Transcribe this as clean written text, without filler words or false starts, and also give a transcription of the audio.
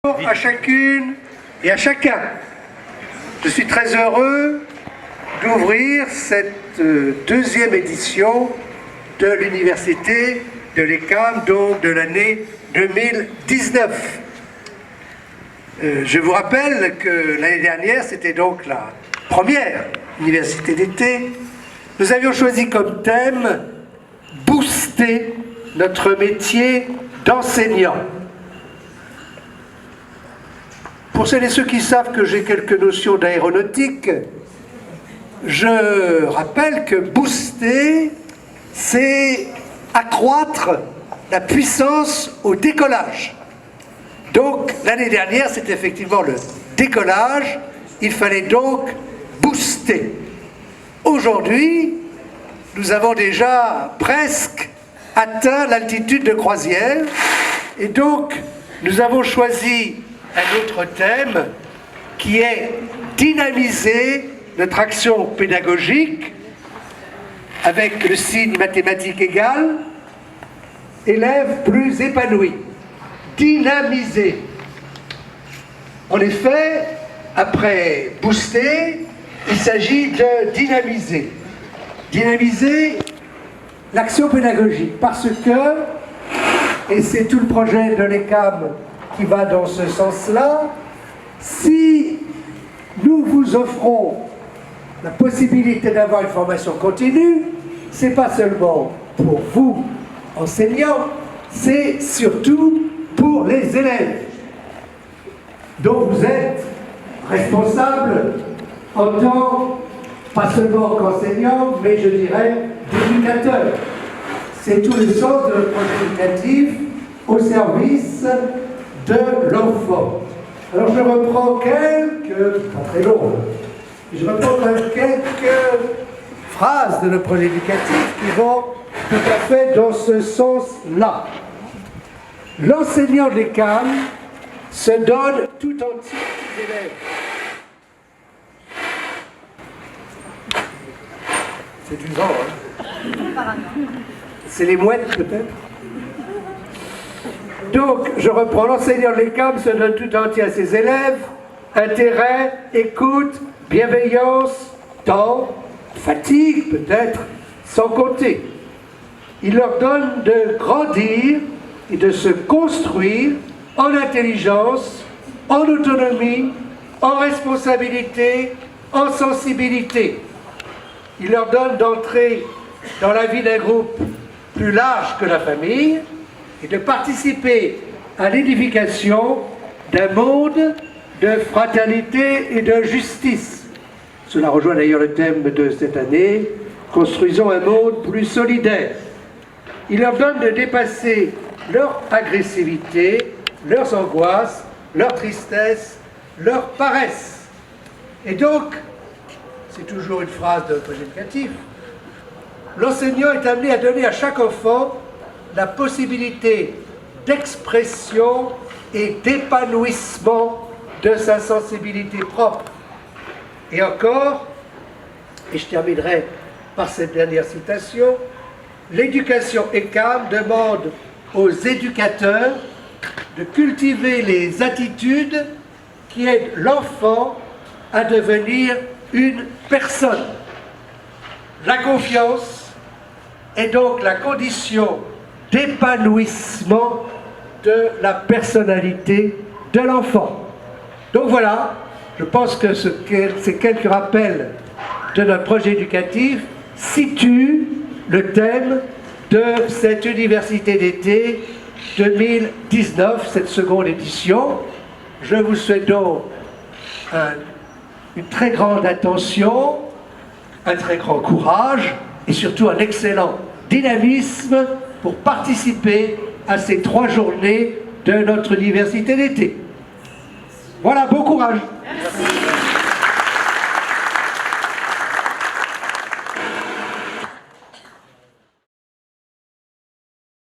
À chacune et à chacun. Je suis très heureux d'ouvrir cette deuxième édition de l'Université de l'ECAM, donc de l'année 2019. Je vous rappelle que l'année dernière, c'était donc la première université d'été. Nous avions choisi comme thème « Booster notre métier d'enseignant ». Pour celles et ceux qui savent que j'ai quelques notions d'aéronautique, je rappelle que booster, c'est accroître la puissance au décollage. Donc l'année dernière, c'était effectivement le décollage, il fallait donc booster. Aujourd'hui, nous avons déjà presque atteint l'altitude de croisière et donc nous avons choisi un autre thème qui est dynamiser notre action pédagogique avec le signe mathématique égal, élève plus épanoui. Dynamiser. En effet, après booster, il s'agit de dynamiser. Dynamiser l'action pédagogique parce que, et c'est tout le projet de l'ECAM qui va dans ce sens-là, si nous vous offrons la possibilité d'avoir une formation continue, c'est pas seulement pour vous, enseignants, c'est surtout pour les élèves. Donc vous êtes responsables en tant, pas seulement qu'enseignants, mais je dirais d'éducateurs. C'est tout le sens de notre projet éducatif au service de l'enfant. Alors je reprends pas très long, je reprends quand même quelques phrases de notre projet éducatif qui vont tout à fait dans ce sens-là. L'enseignant de l'ECAM se donne tout entier aux élèves. C'est usant, hein? C'est les mouettes peut-être? Donc, je reprends, l'enseignant de l'ECAM se donne tout entier à ses élèves, intérêt, écoute, bienveillance, temps, fatigue peut-être, sans compter. Il leur donne de grandir et de se construire en intelligence, en autonomie, en responsabilité, en sensibilité. Il leur donne d'entrer dans la vie d'un groupe plus large que la famille, et de participer à l'édification d'un monde de fraternité et de justice. Cela rejoint d'ailleurs le thème de cette année, construisons un monde plus solidaire. Il leur donne de dépasser leur agressivité, leurs angoisses, leur tristesse, leur paresse. Et donc, c'est toujours une phrase de projet éducatif, l'enseignant est amené à donner à chaque enfant la possibilité d'expression et d'épanouissement de sa sensibilité propre. Et encore, et je terminerai par cette dernière citation, l'éducation ECAM demande aux éducateurs de cultiver les attitudes qui aident l'enfant à devenir une personne. La confiance est donc la condition d'épanouissement de la personnalité de l'enfant. Donc voilà, je pense que ces quelques rappels de notre projet éducatif situent le thème de cette université d'été 2019, cette seconde édition. Je vous souhaite donc une très grande attention, un très grand courage et surtout un excellent dynamisme pour participer à ces 3 journées de notre université d'été. Voilà, bon courage. Merci.